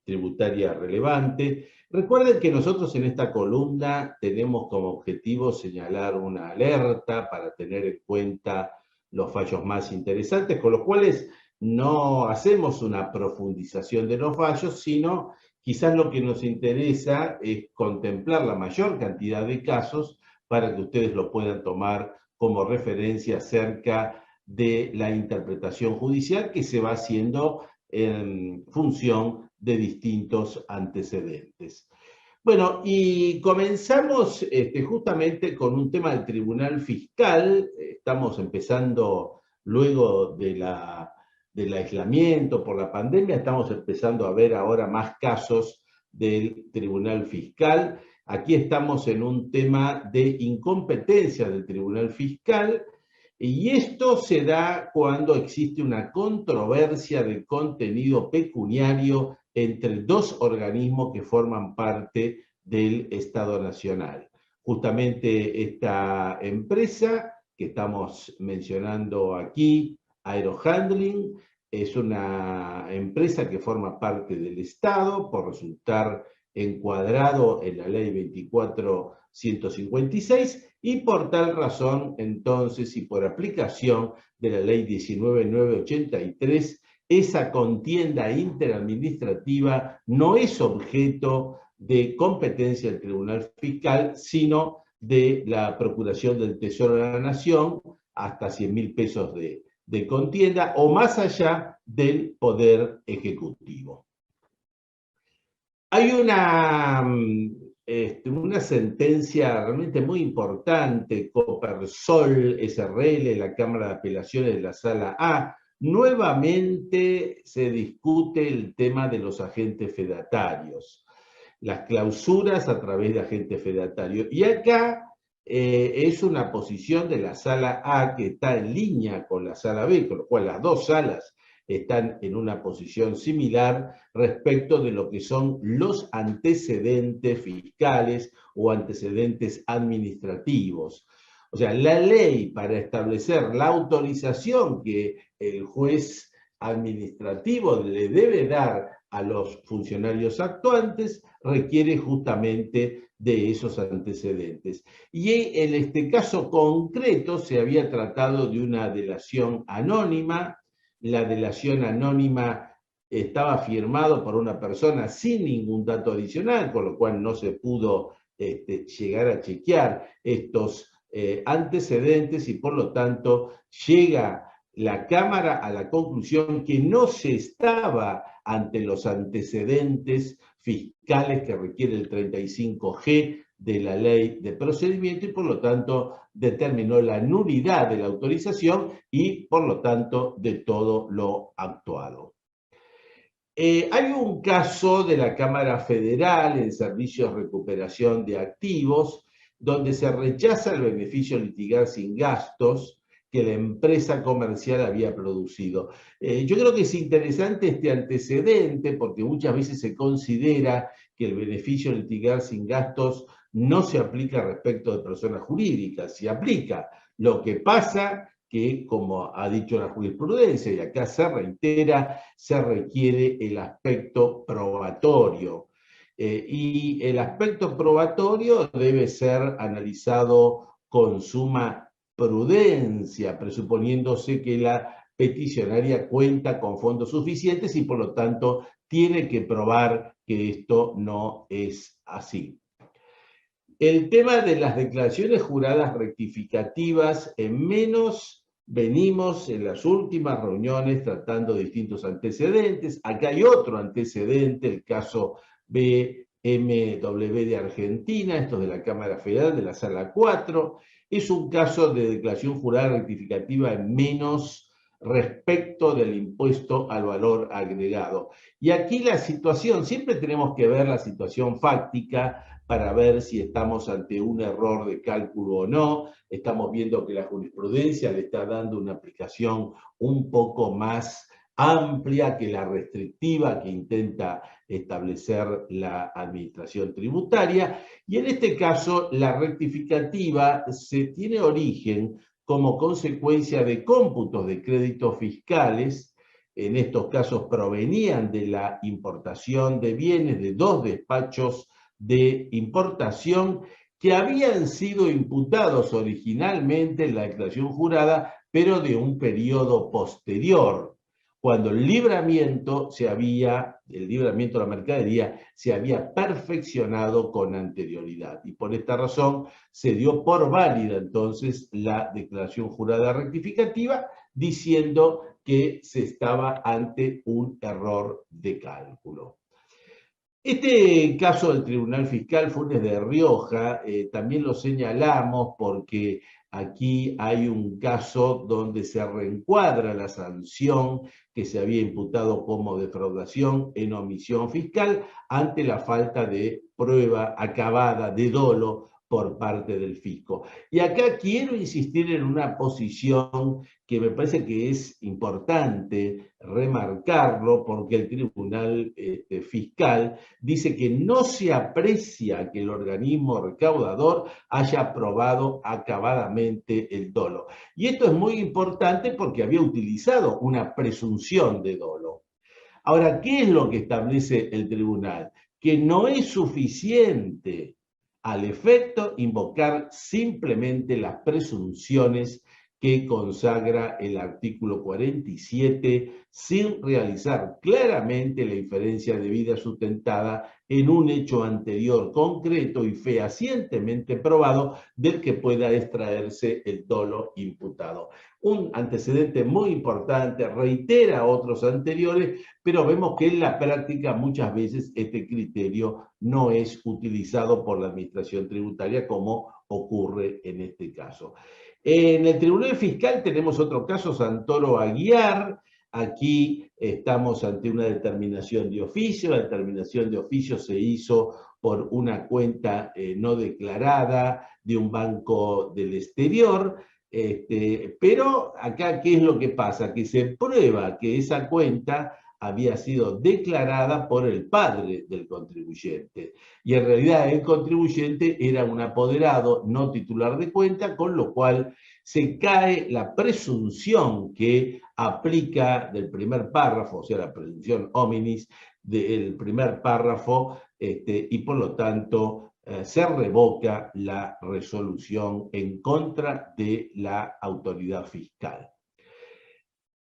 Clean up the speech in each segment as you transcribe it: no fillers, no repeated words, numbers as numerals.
tributaria relevante. Recuerden que nosotros en esta columna tenemos como objetivo señalar una alerta para tener en cuenta los fallos más interesantes, con los cuales no hacemos una profundización de los fallos, sino quizás lo que nos interesa es contemplar la mayor cantidad de casos para que ustedes lo puedan tomar como referencia acerca de la interpretación judicial que se va haciendo en función de distintos antecedentes. Bueno, y comenzamos justamente con un tema del Tribunal Fiscal. Estamos empezando luego del aislamiento por la pandemia, estamos empezando a ver ahora más casos del Tribunal Fiscal. Aquí estamos en un tema de incompetencia del Tribunal Fiscal, y esto se da cuando existe una controversia de contenido pecuniario entre dos organismos que forman parte del Estado Nacional. Justamente esta empresa que estamos mencionando aquí, Aerohandling, es una empresa que forma parte del Estado por resultar encuadrado en la ley 24.156 y por tal razón, entonces, y por aplicación de la ley 19.983, esa contienda interadministrativa no es objeto de competencia del Tribunal Fiscal, sino de la Procuración del Tesoro de la Nación, hasta 100.000 pesos de contienda, o más allá del Poder Ejecutivo. Hay una sentencia realmente muy importante, Copersol SRL, la Cámara de Apelaciones de la Sala A. Nuevamente se discute el tema de los agentes fedatarios, las clausuras a través de agentes fedatarios. Y acá es una posición de la Sala A que está en línea con la Sala B, con lo cual las dos salas están en una posición similar respecto de lo que son los antecedentes fiscales o antecedentes administrativos. O sea, la ley para establecer la autorización que el juez administrativo le debe dar a los funcionarios actuantes requiere justamente de esos antecedentes. Y en este caso concreto se había tratado de una delación anónima. La delación anónima estaba firmado por una persona sin ningún dato adicional, con lo cual no se pudo llegar a chequear estos antecedentes, y por lo tanto llega la Cámara a la conclusión que no se estaba ante los antecedentes fiscales que requiere el 35G de la ley de procedimiento, y por lo tanto determinó la nulidad de la autorización y por lo tanto de todo lo actuado. Hay un caso de la Cámara Federal en Servicios de Recuperación de Activos donde se rechaza el beneficio litigar sin gastos que la empresa comercial había producido. Yo creo que es interesante este antecedente porque muchas veces se considera que el beneficio litigar sin gastos no se aplica respecto de personas jurídicas, se aplica. Lo que pasa que, como ha dicho la jurisprudencia, y acá se reitera, se requiere el aspecto probatorio. Y el aspecto probatorio debe ser analizado con suma prudencia, presuponiéndose que la peticionaria cuenta con fondos suficientes y por lo tanto tiene que probar que esto no es así. El tema de las declaraciones juradas rectificativas, en menos venimos en las últimas reuniones tratando distintos antecedentes. Acá hay otro antecedente, el caso BMW de Argentina, esto es de la Cámara Federal, de la Sala 4. Es un caso de declaración jurada rectificativa en menos respecto del impuesto al valor agregado. Y aquí la situación, siempre tenemos que ver la situación fáctica para ver si estamos ante un error de cálculo o no. Estamos viendo que la jurisprudencia le está dando una aplicación un poco más amplia que la restrictiva que intenta establecer la administración tributaria, y en este caso la rectificativa se tiene origen como consecuencia de cómputos de créditos fiscales en estos casos provenían de la importación de bienes de 2 despachos de importación que habían sido imputados originalmente en la declaración jurada, pero de un periodo posterior, cuando el libramiento de la mercadería se había perfeccionado con anterioridad. Y por esta razón se dio por válida entonces la declaración jurada rectificativa, diciendo que se estaba ante un error de cálculo. Este caso del Tribunal Fiscal Funes de Rioja también lo señalamos porque aquí hay un caso donde se reencuadra la sanción que se había imputado como defraudación en omisión fiscal ante la falta de prueba acabada de dolo por parte del fisco. Y acá quiero insistir en una posición que me parece que es importante remarcarlo, porque el Tribunal Fiscal dice que no se aprecia que el organismo recaudador haya probado acabadamente el dolo. Y esto es muy importante porque había utilizado una presunción de dolo. Ahora, ¿qué es lo que establece el tribunal? Que no es suficiente al efecto invocar simplemente las presunciones que consagra el artículo 47 sin realizar claramente la inferencia debida sustentada en un hecho anterior concreto y fehacientemente probado del que pueda extraerse el dolo imputado. Un antecedente muy importante, reitera otros anteriores, pero vemos que en la práctica muchas veces este criterio no es utilizado por la administración tributaria como ocurre en este caso. En el Tribunal Fiscal tenemos otro caso, Santoro Aguiar. Aquí estamos ante una determinación de oficio. La determinación de oficio se hizo por una cuenta no declarada de un banco del exterior. Pero acá, ¿qué es lo que pasa? Que se prueba que esa cuenta había sido declarada por el padre del contribuyente. Y en realidad el contribuyente era un apoderado no titular de cuenta, con lo cual se cae la presunción que aplica del primer párrafo, o sea, la presunción hominis del primer párrafo, y por lo tanto se revoca la resolución en contra de la autoridad fiscal.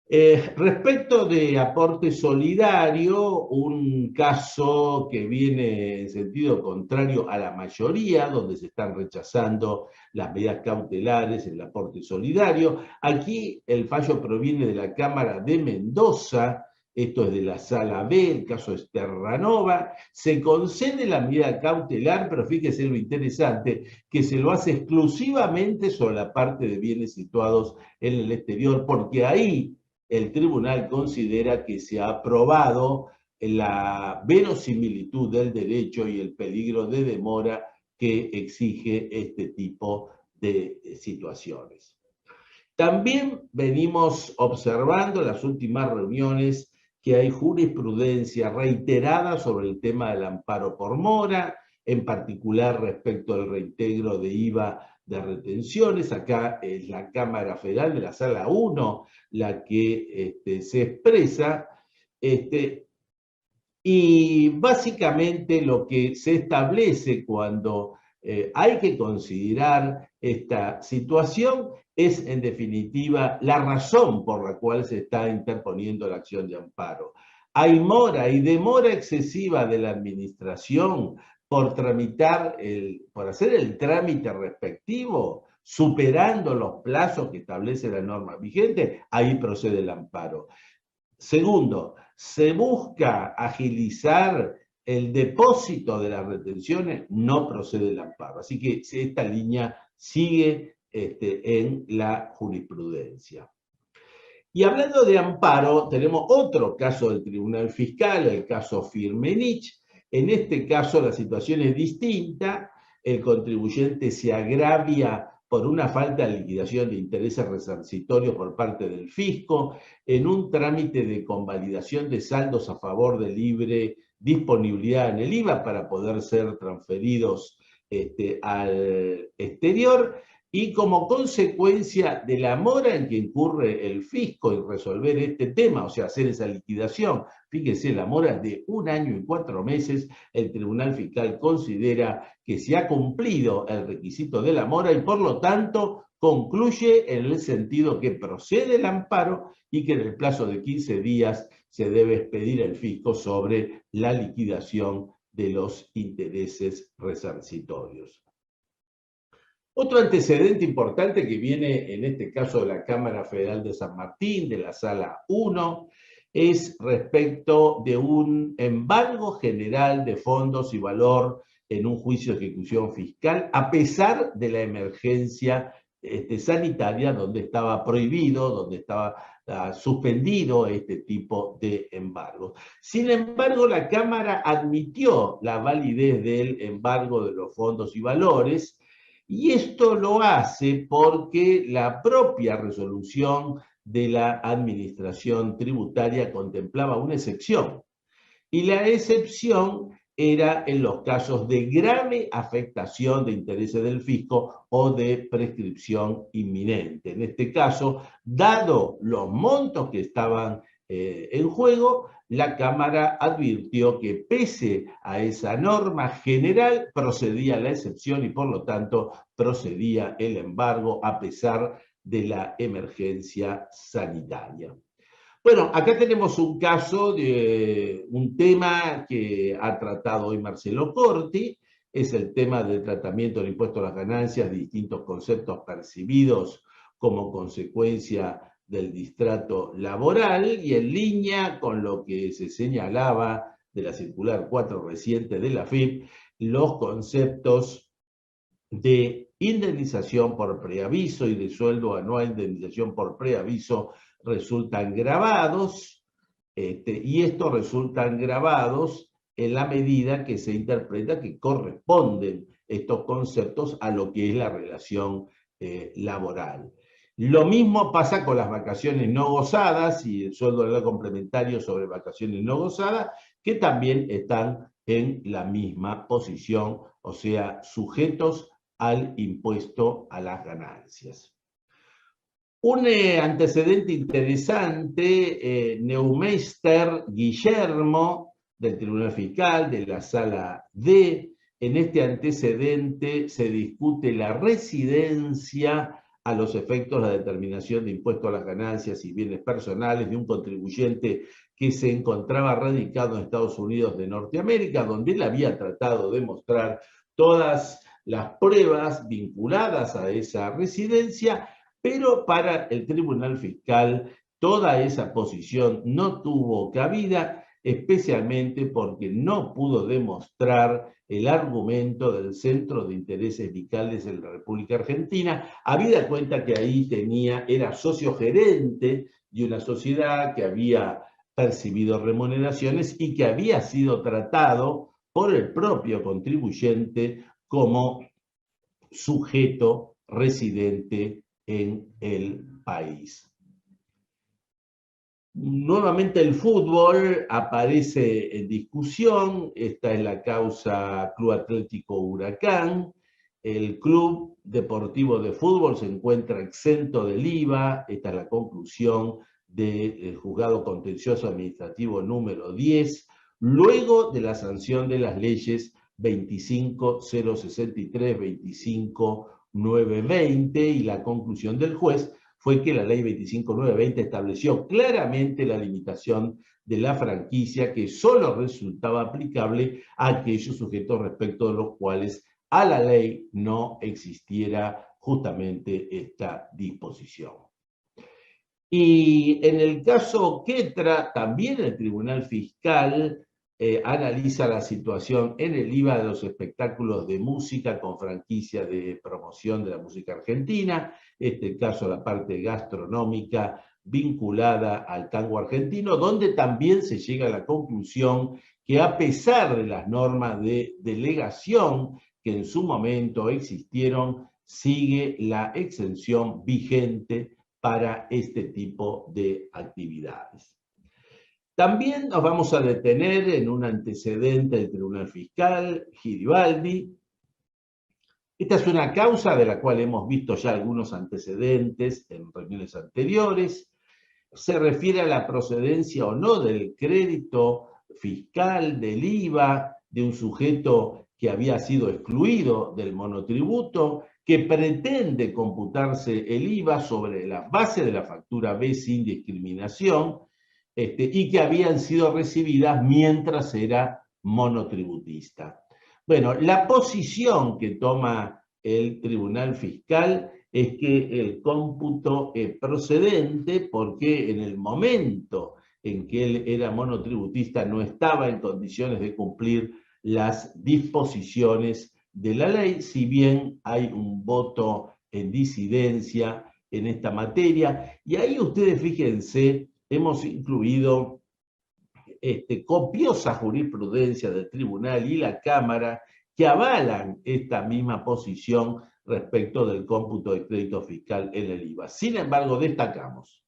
Respecto de aporte solidario, un caso que viene en sentido contrario a la mayoría, donde se están rechazando las medidas cautelares, el aporte solidario. Aquí el fallo proviene de la Cámara de Mendoza, esto es de la Sala B, el caso es Terranova. Se concede la medida cautelar, pero fíjese lo interesante, que se lo hace exclusivamente sobre la parte de bienes situados en el exterior, porque ahí el tribunal considera que se ha probado la verosimilitud del derecho y el peligro de demora que exige este tipo de situaciones. También venimos observando en las últimas reuniones que hay jurisprudencia reiterada sobre el tema del amparo por mora, en particular respecto al reintegro de IVA de retenciones. Acá es la Cámara Federal de la Sala 1 la que se expresa, y básicamente lo que se establece cuando hay que considerar esta situación es, en definitiva, la razón por la cual se está interponiendo la acción de amparo. Hay mora y demora excesiva de la administración por por hacer el trámite respectivo, superando los plazos que establece la norma vigente, ahí procede el amparo. Segundo, se busca agilizar el depósito de las retenciones, no procede el amparo. Así que esta línea sigue en la jurisprudencia. Y hablando de amparo, tenemos otro caso del Tribunal Fiscal, el caso Firmenich. En este caso la situación es distinta, el contribuyente se agravia por una falta de liquidación de intereses resarcitorios por parte del fisco, en un trámite de convalidación de saldos a favor de libre disponibilidad en el IVA para poder ser transferidos al exterior. y como consecuencia de la mora en que incurre el fisco en resolver este tema, o sea, hacer esa liquidación, fíjese, la mora de 1 año y 4 meses, el Tribunal Fiscal considera que se ha cumplido el requisito de la mora y por lo tanto concluye en el sentido que procede el amparo y que en el plazo de 15 días se debe expedir el fisco sobre la liquidación de los intereses resarcitorios. Otro antecedente importante que viene en este caso de la Cámara Federal de San Martín, de la Sala 1, es respecto de un embargo general de fondos y valor en un juicio de ejecución fiscal, a pesar de la emergencia sanitaria, donde estaba prohibido, donde estaba suspendido este tipo de embargos. Sin embargo, la Cámara admitió la validez del embargo de los fondos y valores, y esto lo hace porque la propia resolución de la Administración Tributaria contemplaba una excepción. Y la excepción era en los casos de grave afectación de intereses del fisco o de prescripción inminente. En este caso, dado los montos que estaban en juego, la Cámara advirtió que pese a esa norma general procedía la excepción y por lo tanto procedía el embargo a pesar de la emergencia sanitaria. Bueno, acá tenemos un caso de un tema que ha tratado hoy Marcelo Corti, es el tema del tratamiento del impuesto a las ganancias, de distintos conceptos percibidos como consecuencia del distrato laboral y en línea con lo que se señalaba de la circular 4 reciente de la AFIP, los conceptos de indemnización por preaviso y de sueldo anual de indemnización por preaviso resultan grabados, y estos resultan grabados en la medida que se interpreta que corresponden estos conceptos a lo que es la relación laboral. Lo mismo pasa con las vacaciones no gozadas y el sueldo anual complementario sobre vacaciones no gozadas, que también están en la misma posición, o sea, sujetos al impuesto a las ganancias. Un antecedente interesante, Neumeister Guillermo, del Tribunal Fiscal, de la Sala D. En este antecedente se discute la residencia a los efectos de la determinación de impuesto a las ganancias y bienes personales de un contribuyente que se encontraba radicado en Estados Unidos de Norteamérica, donde él había tratado de mostrar todas las pruebas vinculadas a esa residencia, pero para el Tribunal Fiscal toda esa posición no tuvo cabida, especialmente porque no pudo demostrar el argumento del Centro de Intereses Fiscales en la República Argentina, habida cuenta que ahí era socio gerente de una sociedad que había percibido remuneraciones y que había sido tratado por el propio contribuyente como sujeto residente en el país. Nuevamente el fútbol aparece en discusión, esta es la causa Club Atlético Huracán, el Club Deportivo de Fútbol se encuentra exento del IVA, esta es la conclusión del Juzgado Contencioso Administrativo número 10, luego de la sanción de las leyes 25.063, 25.920 y la conclusión del juez fue que la ley 25.920 estableció claramente la limitación de la franquicia que solo resultaba aplicable a aquellos sujetos respecto de los cuales a la ley no existiera justamente esta disposición. Y en el caso Quetra, también el Tribunal Fiscal analiza la situación en el IVA de los espectáculos de música con franquicia de promoción de la música argentina, este caso la parte gastronómica vinculada al tango argentino, donde también se llega a la conclusión que a pesar de las normas de delegación que en su momento existieron, sigue la exención vigente para este tipo de actividades. También nos vamos a detener en un antecedente del Tribunal Fiscal, Giribaldi, Esta es una causa de la cual hemos visto ya algunos antecedentes en reuniones anteriores. Se refiere a la procedencia o no del crédito fiscal, del IVA, de un sujeto que había sido excluido del monotributo, que pretende computarse el IVA sobre la base de la factura B sin discriminación, y que habían sido recibidas mientras era monotributista. Bueno, la posición que toma el Tribunal Fiscal es que el cómputo es procedente porque en el momento en que él era monotributista no estaba en condiciones de cumplir las disposiciones de la ley, si bien hay un voto en disidencia en esta materia. Y ahí ustedes fíjense, hemos incluido copiosa jurisprudencia del tribunal y la Cámara que avalan esta misma posición respecto del cómputo de crédito fiscal en el IVA. Sin embargo, destacamos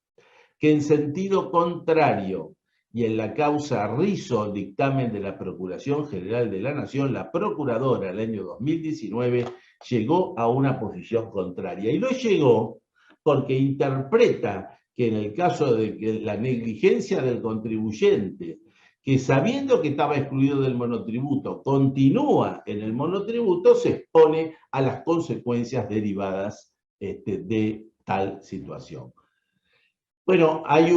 que en sentido contrario y en la causa Rizzo, dictamen de la Procuración General de la Nación, la Procuradora el año 2019 llegó a una posición contraria. Y lo llegó porque interpreta que en el caso de que la negligencia del contribuyente, que sabiendo que estaba excluido del monotributo, continúa en el monotributo, se expone a las consecuencias derivadas de tal situación. Bueno, hay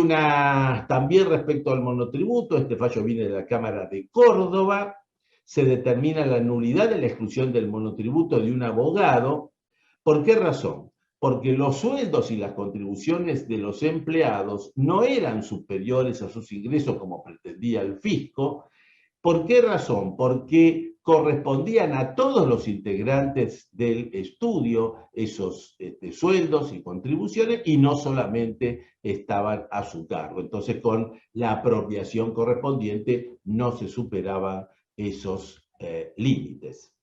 también respecto al monotributo, este fallo viene de la Cámara de Córdoba, se determina la nulidad de la exclusión del monotributo de un abogado. ¿Por qué razón? Porque los sueldos y las contribuciones de los empleados no eran superiores a sus ingresos como pretendía el fisco. ¿Por qué razón? Porque correspondían a todos los integrantes del estudio esos sueldos y contribuciones y no solamente estaban a su cargo. Entonces, con la apropiación correspondiente no se superaban esos límites.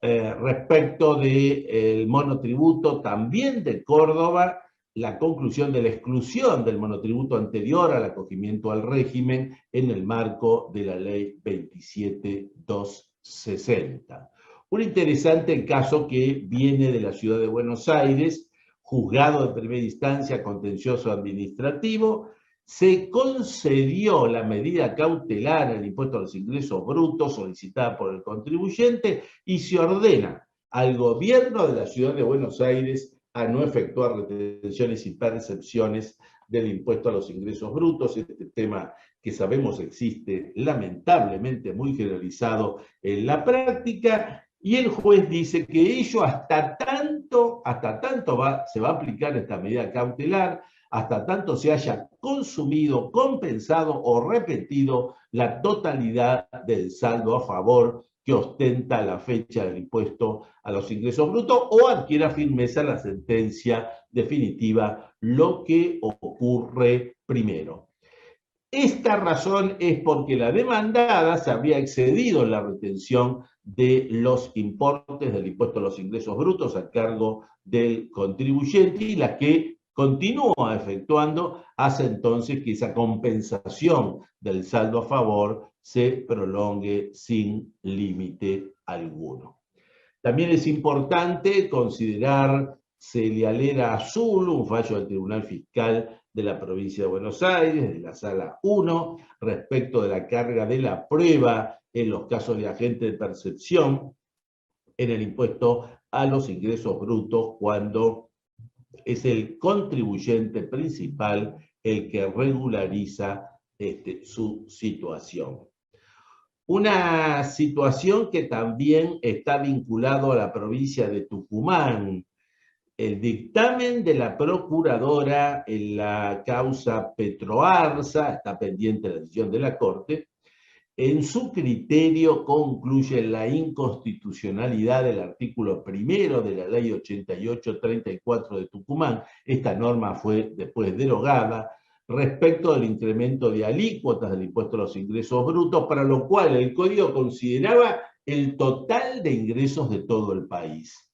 Respecto del monotributo también de Córdoba, la conclusión de la exclusión del monotributo anterior al acogimiento al régimen en el marco de la ley 27260. Un interesante caso que viene de la ciudad de Buenos Aires, juzgado de primera instancia contencioso administrativo, se concedió la medida cautelar al impuesto a los ingresos brutos solicitada por el contribuyente y se ordena al gobierno de la ciudad de Buenos Aires a no efectuar retenciones y percepciones del impuesto a los ingresos brutos, este tema que sabemos existe lamentablemente muy generalizado en la práctica, y el juez dice que ello hasta tanto se va a aplicar esta medida cautelar, hasta tanto se haya consumido, compensado o repetido la totalidad del saldo a favor que ostenta la fecha del impuesto a los ingresos brutos o adquiera firmeza la sentencia definitiva, lo que ocurre primero. Esta razón es porque la demandada se habría excedido en la retención de los importes del impuesto a los ingresos brutos a cargo del contribuyente y la que continúa efectuando hace entonces que esa compensación del saldo a favor se prolongue sin límite alguno. También es importante considerar Celialera Azul, un fallo del Tribunal Fiscal de la provincia de Buenos Aires, de la Sala 1, respecto de la carga de la prueba en los casos de agente de percepción en el impuesto a los ingresos brutos cuando es el contribuyente principal el que regulariza su situación. Una situación que también está vinculado a la provincia de Tucumán. El dictamen de la procuradora en la causa Petroarsa, está pendiente la decisión de la Corte, en su criterio concluye la inconstitucionalidad del artículo primero de la ley 8834 de Tucumán. Esta norma fue después derogada respecto del incremento de alícuotas del impuesto a los ingresos brutos, para lo cual el Código consideraba el total de ingresos de todo el país.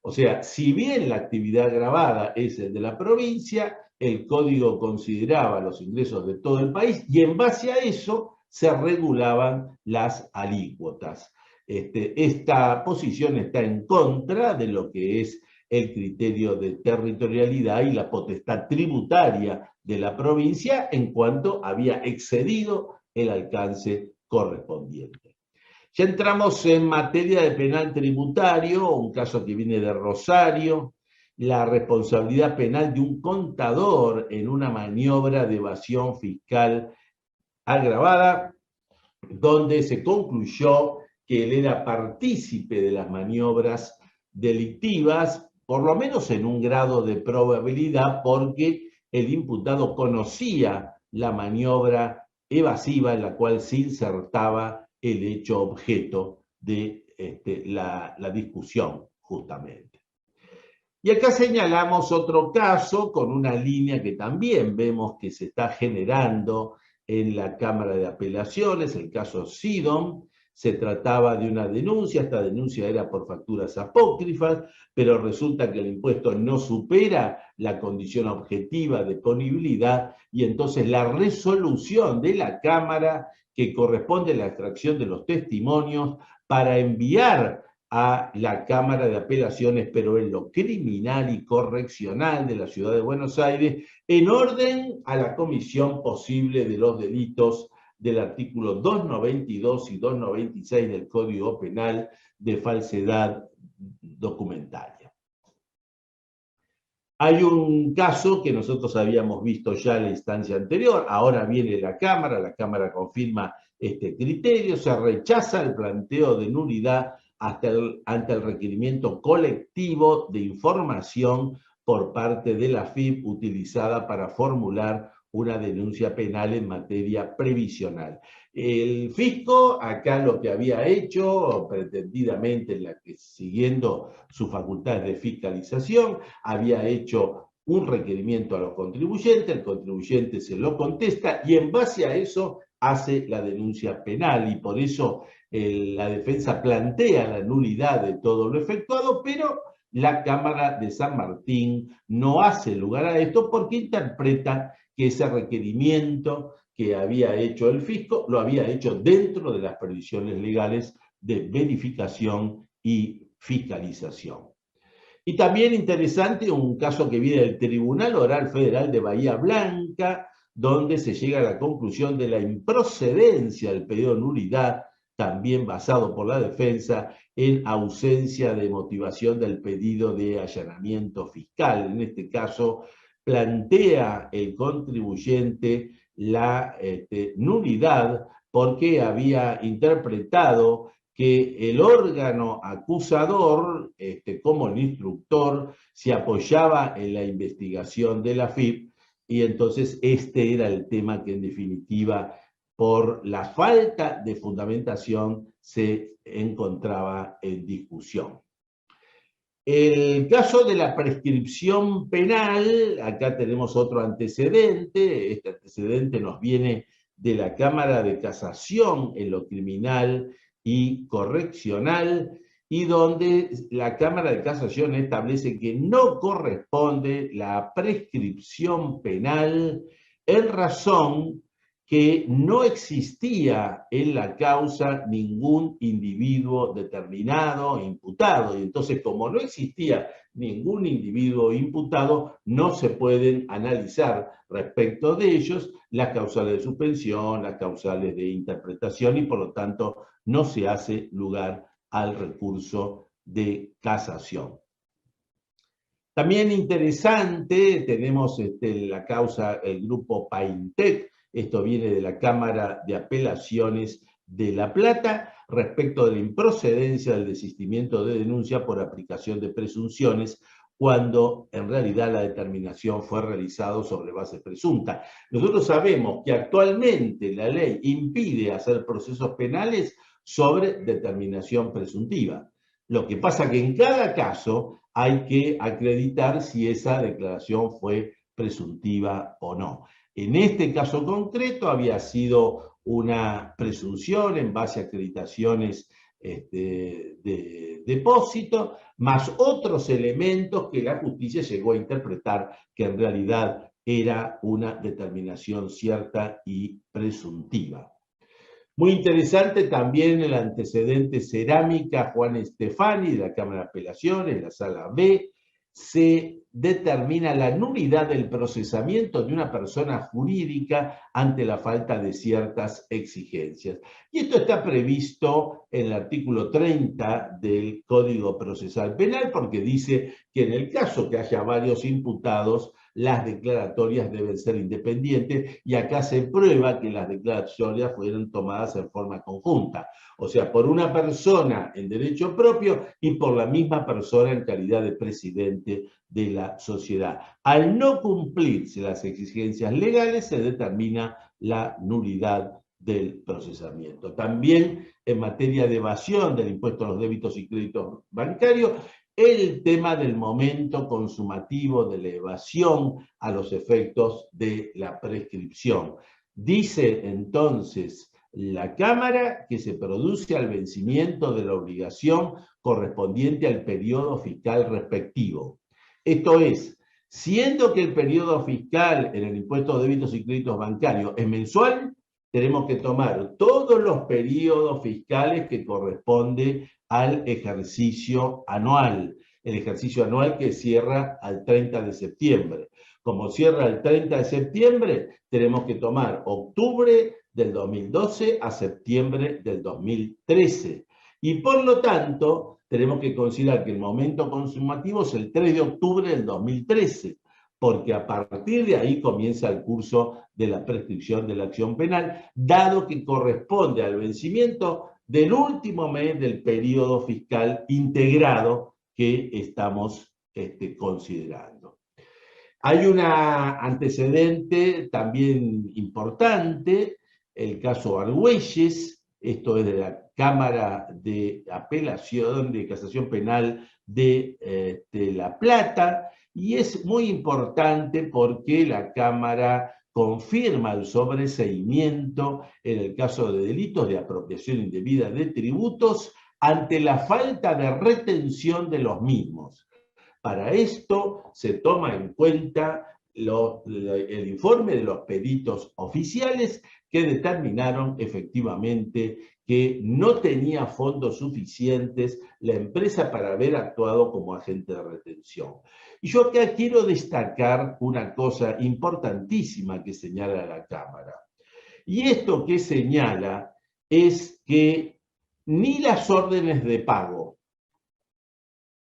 O sea, si bien la actividad gravada es el de la provincia, el Código consideraba los ingresos de todo el país y en base a eso se regulaban las alícuotas. esta posición está en contra de lo que es el criterio de territorialidad y la potestad tributaria de la provincia en cuanto había excedido el alcance correspondiente. Ya entramos en materia de penal tributario, un caso que viene de Rosario, la responsabilidad penal de un contador en una maniobra de evasión fiscal agravada, donde se concluyó que él era partícipe de las maniobras delictivas, por lo menos en un grado de probabilidad, porque el imputado conocía la maniobra evasiva en la cual se insertaba el hecho objeto de la discusión, justamente. Y acá señalamos otro caso con una línea que también vemos que se está generando en la Cámara de Apelaciones, el caso Sidon. Se trataba de una denuncia, esta denuncia era por facturas apócrifas, pero resulta que el impuesto no supera la condición objetiva de punibilidad y entonces la resolución de la Cámara que corresponde a la extracción de los testimonios para enviar a la Cámara de Apelaciones, pero en lo criminal y correccional de la Ciudad de Buenos Aires, en orden a la comisión posible de los delitos del artículo 292 y 296 del Código Penal de falsedad documentaria. Hay un caso que nosotros habíamos visto ya en la instancia anterior, ahora viene la Cámara confirma este criterio, se rechaza el planteo de nulidad ante el requerimiento colectivo de información por parte de la AFIP utilizada para formular una denuncia penal en materia previsional. El fisco acá lo que había hecho, pretendidamente siguiendo sus facultades de fiscalización, había hecho un requerimiento a los contribuyentes, el contribuyente se lo contesta y en base a eso hace la denuncia penal y por eso la defensa plantea la nulidad de todo lo efectuado, pero la Cámara de San Martín no hace lugar a esto porque interpreta que ese requerimiento que había hecho el fisco lo había hecho dentro de las previsiones legales de verificación y fiscalización. Y también interesante un caso que viene del Tribunal Oral Federal de Bahía Blanca, donde se llega a la conclusión de la improcedencia del pedido de nulidad, también basado por la defensa, en ausencia de motivación del pedido de allanamiento fiscal. En este caso, plantea el contribuyente la nulidad porque había interpretado que el órgano acusador, como el instructor, se apoyaba en la investigación de la AFIP y entonces este era el tema que en definitiva, por la falta de fundamentación, se encontraba en discusión. El caso de la prescripción penal, acá tenemos otro antecedente, este antecedente nos viene de la Cámara de Casación en lo criminal y correccional, y donde la Cámara de Casación establece que no corresponde la prescripción penal en razón que no existía en la causa ningún individuo determinado, imputado, y entonces como no existía ningún individuo imputado, no se pueden analizar respecto de ellos las causales de suspensión, las causales de interpretación, y por lo tanto no se hace lugar al recurso de casación. También interesante, tenemos la causa, el grupo Paintec, esto viene de la Cámara de Apelaciones de La Plata, respecto de la improcedencia del desistimiento de denuncia por aplicación de presunciones, cuando en realidad la determinación fue realizada sobre base presunta. Nosotros sabemos que actualmente la ley impide hacer procesos penales sobre determinación presuntiva. Lo que pasa que en cada caso hay que acreditar si esa declaración fue presuntiva o no. En este caso concreto había sido una presunción en base a acreditaciones de depósito, más otros elementos que la justicia llegó a interpretar que en realidad era una determinación cierta y presuntiva. Muy interesante también el antecedente Cerámica Juan Estefani de la Cámara de Apelaciones, la Sala B. Se determina la nulidad del procesamiento de una persona jurídica ante la falta de ciertas exigencias. Y esto está previsto en el artículo 30 del Código Procesal Penal, porque dice que en el caso que haya varios imputados, las declaratorias deben ser independientes, y acá se prueba que las declaratorias fueron tomadas en forma conjunta, o sea, por una persona en derecho propio y por la misma persona en calidad de presidente de la sociedad. Al no cumplirse las exigencias legales, se determina la nulidad del procesamiento. También en materia de evasión del impuesto a los débitos y créditos bancarios, el tema del momento consumativo de la evasión a los efectos de la prescripción. Dice entonces la Cámara que se produce al vencimiento de la obligación correspondiente al periodo fiscal respectivo. Esto es, siendo que el periodo fiscal en el impuesto de débitos y créditos bancarios es mensual, tenemos que tomar todos los periodos fiscales que corresponde al ejercicio anual, el ejercicio anual que cierra al 30 de septiembre. Como cierra el 30 de septiembre, tenemos que tomar octubre del 2012 a septiembre del 2013. Y por lo tanto, tenemos que considerar que el momento consumativo es el 3 de octubre del 2013, porque a partir de ahí comienza el curso de la prescripción de la acción penal, dado que corresponde al vencimiento del último mes del periodo fiscal integrado que estamos considerando. Hay un antecedente también importante, el caso Argüelles, esto es de la Cámara de Apelación de Casación Penal de La Plata, y es muy importante porque la Cámara confirma el sobreseimiento en el caso de delitos de apropiación indebida de tributos ante la falta de retención de los mismos. Para esto se toma en cuenta el informe de los peritos oficiales que determinaron efectivamente que no tenía fondos suficientes la empresa para haber actuado como agente de retención. Y yo acá quiero destacar una cosa importantísima que señala la Cámara. Y esto que señala es que ni las órdenes de pago,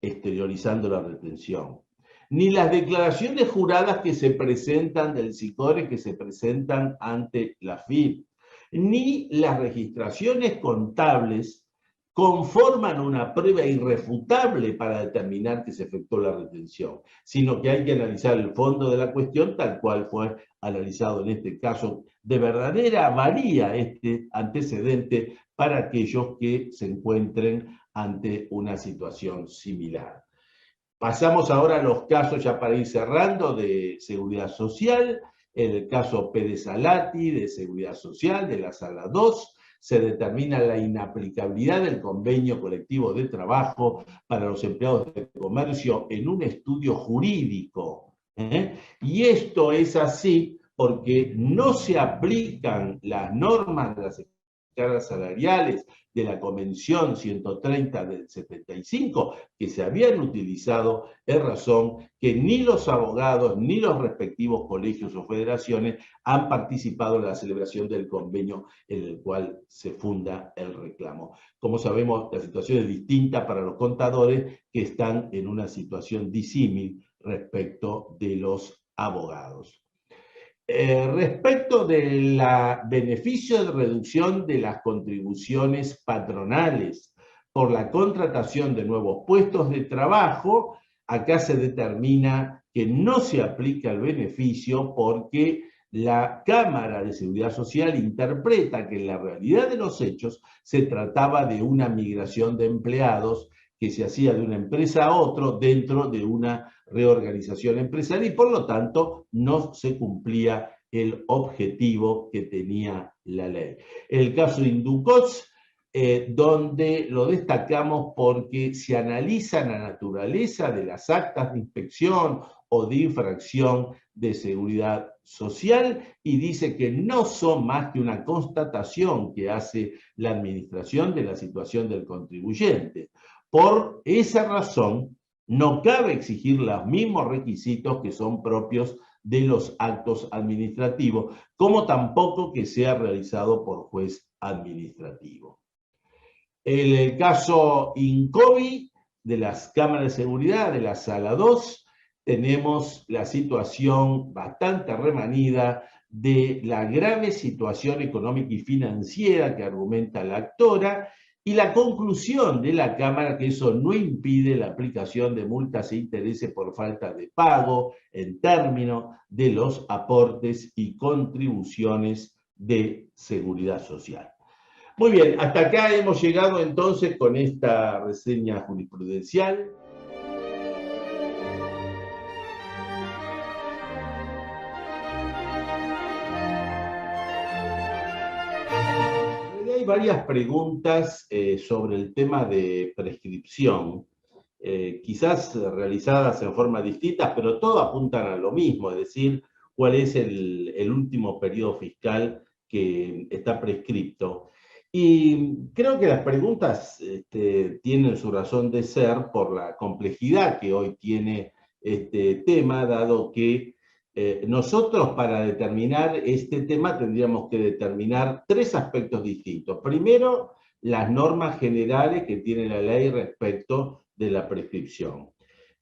exteriorizando la retención, ni las declaraciones juradas que se presentan del SICORE, que se presentan ante la FIP, ni las registraciones contables conforman una prueba irrefutable para determinar que se efectuó la retención, sino que hay que analizar el fondo de la cuestión tal cual fue analizado en este caso. De verdadera valía este antecedente para aquellos que se encuentren ante una situación similar. Pasamos ahora a los casos, ya para ir cerrando, de seguridad social. En el caso Pérez Salati, de seguridad social, de la Sala 2, se determina la inaplicabilidad del convenio colectivo de trabajo para los empleados de comercio en un estudio jurídico. Y esto es así porque no se aplican las normas de las escalas salariales de la Convención 130 del 75, que se habían utilizado en razón que ni los abogados ni los respectivos colegios o federaciones han participado en la celebración del convenio en el cual se funda el reclamo. Como sabemos, la situación es distinta para los contadores, que están en una situación disímil respecto de los abogados. Respecto del beneficio de reducción de las contribuciones patronales por la contratación de nuevos puestos de trabajo, acá se determina que no se aplica el beneficio porque la Cámara de Seguridad Social interpreta que en la realidad de los hechos se trataba de una migración de empleados que se hacía de una empresa a otra dentro de una reorganización empresarial, y por lo tanto no se cumplía el objetivo que tenía la ley. El caso de Inducots, donde lo destacamos porque se analiza la naturaleza de las actas de inspección o de infracción de seguridad social y dice que no son más que una constatación que hace la administración de la situación del contribuyente. Por esa razón, no cabe exigir los mismos requisitos que son propios de los actos administrativos, como tampoco que sea realizado por juez administrativo. En el caso INCOBI de las cámaras de seguridad de la Sala 2, tenemos la situación bastante remanida de la grave situación económica y financiera que argumenta la actora y la conclusión de la Cámara que eso no impide la aplicación de multas e intereses por falta de pago en términos de los aportes y contribuciones de seguridad social. Muy bien, hasta acá hemos llegado entonces con esta reseña jurisprudencial. Hay varias preguntas sobre el tema de prescripción, quizás realizadas en forma distinta, pero todas apuntan a lo mismo, es decir, cuál es el último periodo fiscal que está prescripto. Y creo que las preguntas tienen su razón de ser por la complejidad que hoy tiene este tema, dado que nosotros para determinar este tema tendríamos que determinar tres aspectos distintos. Primero, las normas generales que tiene la ley respecto de la prescripción.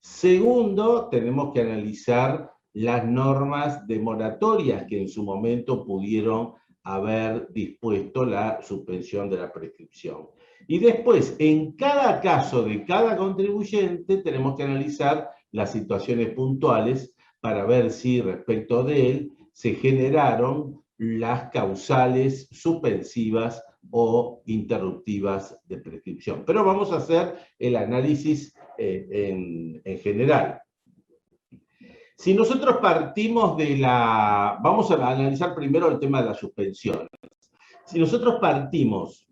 Segundo, tenemos que analizar las normas de moratorias que en su momento pudieron haber dispuesto la suspensión de la prescripción. Y después, en cada caso de cada contribuyente, tenemos que analizar las situaciones puntuales para ver si respecto de él se generaron las causales suspensivas o interruptivas de prescripción. Pero vamos a hacer el análisis en general. Si nosotros partimos de la... Vamos a analizar primero el tema de las suspensiones. Si nosotros partimos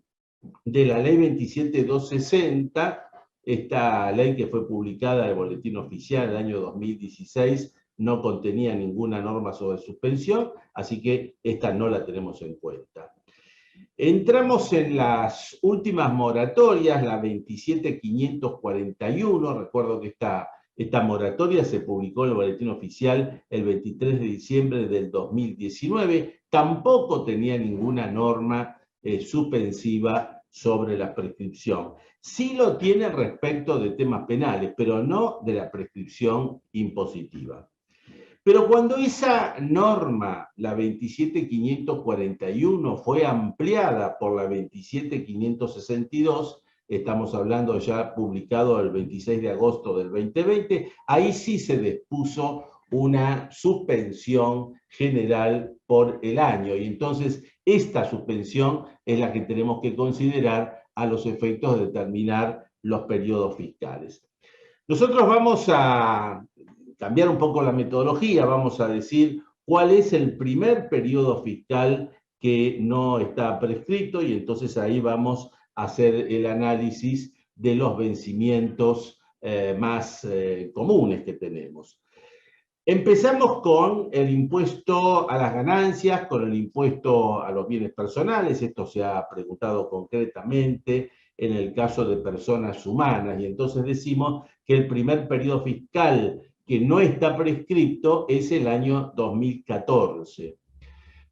de la ley 27260, esta ley que fue publicada en el Boletín Oficial el año 2016, no contenía ninguna norma sobre suspensión, así que esta no la tenemos en cuenta. Entramos en las últimas moratorias, la 27541, recuerdo que esta moratoria se publicó en el Boletín Oficial el 23 de diciembre del 2019, tampoco tenía ninguna norma suspensiva sobre la prescripción. Sí lo tiene respecto de temas penales, pero no de la prescripción impositiva. Pero cuando esa norma, la 27541, fue ampliada por la 27562, estamos hablando ya publicado el 26 de agosto del 2020, ahí sí se dispuso una suspensión general por el año. Y entonces esta suspensión es la que tenemos que considerar a los efectos de determinar los periodos fiscales. Nosotros vamos a cambiar un poco la metodología, vamos a decir cuál es el primer periodo fiscal que no está prescrito y entonces ahí vamos a hacer el análisis de los vencimientos más comunes que tenemos. Empezamos con el impuesto a las ganancias, con el impuesto a los bienes personales, esto se ha preguntado concretamente en el caso de personas humanas, y entonces decimos que el primer periodo fiscal que no está prescripto es el año 2014.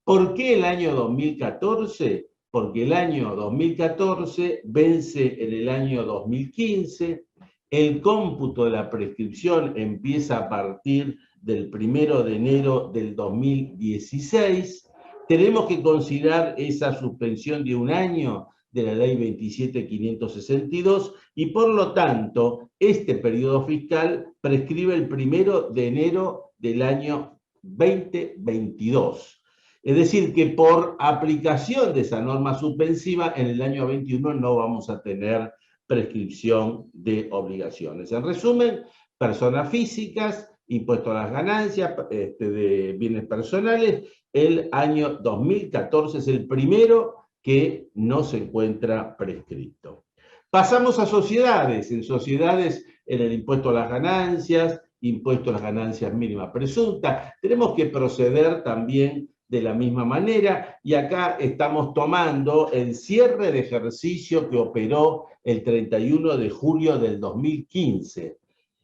¿Por qué el año 2014? Porque el año 2014 vence en el año 2015, el cómputo de la prescripción empieza a partir del 1 de enero del 2016, tenemos que considerar esa suspensión de un año de la ley 27562 y por lo tanto este periodo fiscal prescribe el 1 de enero del año 2022. Es decir, que por aplicación de esa norma suspensiva en el año 21 no vamos a tener prescripción de obligaciones. En resumen, personas físicas, impuesto a las ganancias de bienes personales, el año 2014 es el primero que no se encuentra prescrito. Pasamos a sociedades. En sociedades, en el impuesto a las ganancias, impuesto a las ganancias mínimas presuntas. Tenemos que proceder también de la misma manera, y acá estamos tomando el cierre de ejercicio que operó el 31 de julio del 2015.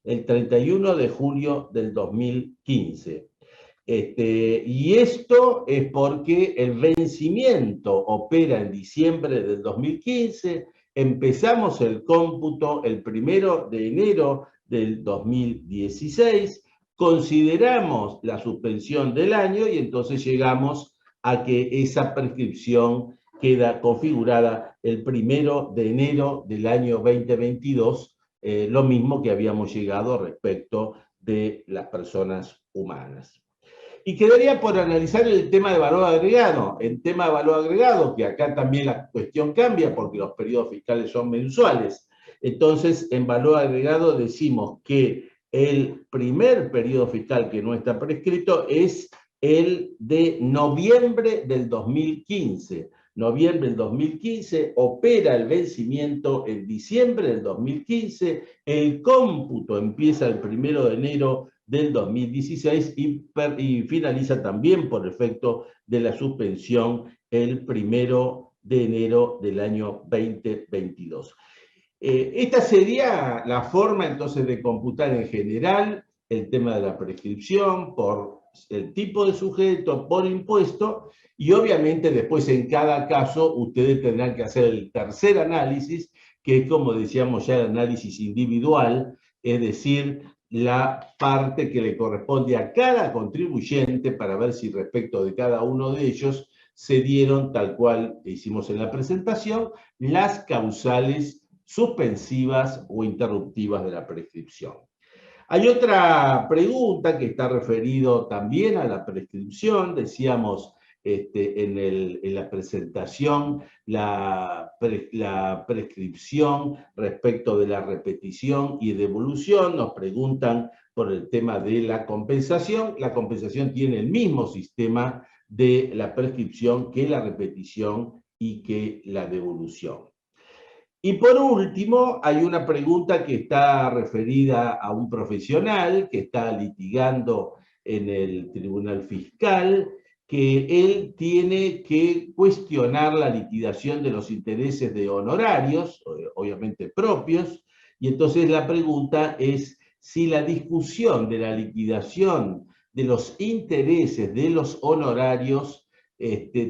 El 31 de julio del 2015. Y esto es porque el vencimiento opera en diciembre del 2015, empezamos el cómputo el 1 de enero del 2016, consideramos la suspensión del año y entonces llegamos a que esa prescripción queda configurada el 1 de enero del año 2022, lo mismo que habíamos llegado respecto de las personas humanas. Y quedaría por analizar el tema de valor agregado. El tema de valor agregado, que acá también la cuestión cambia porque los periodos fiscales son mensuales. Entonces, en valor agregado decimos que el primer periodo fiscal que no está prescrito es el de noviembre del 2015. Noviembre del 2015, opera el vencimiento en diciembre del 2015, el cómputo empieza el 1 de enero del 2016 y finaliza también por efecto de la suspensión el 1 de enero del año 2022. Esta sería la forma entonces de computar en general el tema de la prescripción por el tipo de sujeto, por impuesto, y obviamente después en cada caso ustedes tendrán que hacer el tercer análisis, que es, como decíamos ya, el análisis individual, es decir, la parte que le corresponde a cada contribuyente para ver si respecto de cada uno de ellos se dieron, tal cual hicimos en la presentación, las causales suspensivas o interruptivas de la prescripción. Hay otra pregunta que está referido también a la prescripción. Decíamos en la presentación la prescripción respecto de la repetición y devolución. Nos preguntan por el tema de la compensación. La compensación tiene el mismo sistema de la prescripción que la repetición y que la devolución. Y por último, hay una pregunta que está referida a un profesional que está litigando en el Tribunal Fiscal, que él tiene que cuestionar la liquidación de los intereses de honorarios, obviamente propios, y entonces la pregunta es si la discusión de la liquidación de los intereses de los honorarios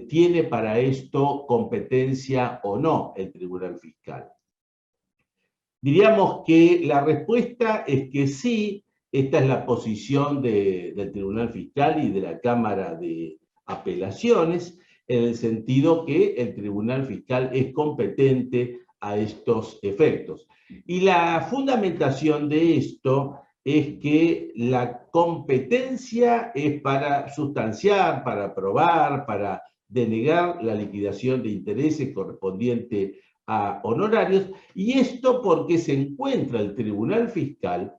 tiene para esto competencia o no el Tribunal Fiscal. Diríamos que la respuesta es que sí. Esta es la posición del Tribunal Fiscal y de la Cámara de Apelaciones, en el sentido que el Tribunal Fiscal es competente a estos efectos. Y la fundamentación de esto es que la competencia es para sustanciar, para aprobar, para denegar la liquidación de intereses correspondiente a honorarios, y esto porque se encuentra el Tribunal Fiscal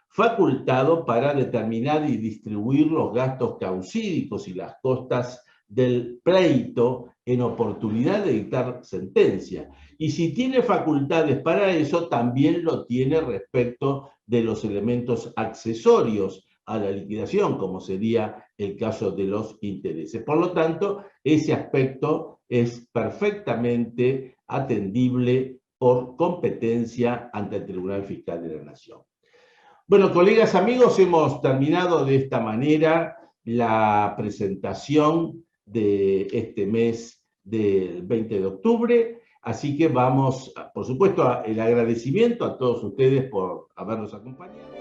facultado para determinar y distribuir los gastos causídicos y las costas del pleito en oportunidad de dictar sentencia. Y si tiene facultades para eso, también lo tiene respecto de los elementos accesorios a la liquidación, como sería el caso de los intereses. Por lo tanto, ese aspecto es perfectamente atendible por competencia ante el Tribunal Fiscal de la Nación. Bueno, colegas, amigos, hemos terminado de esta manera la presentación de este mes del 20 de octubre, así que vamos, por supuesto, el agradecimiento a todos ustedes por habernos acompañado.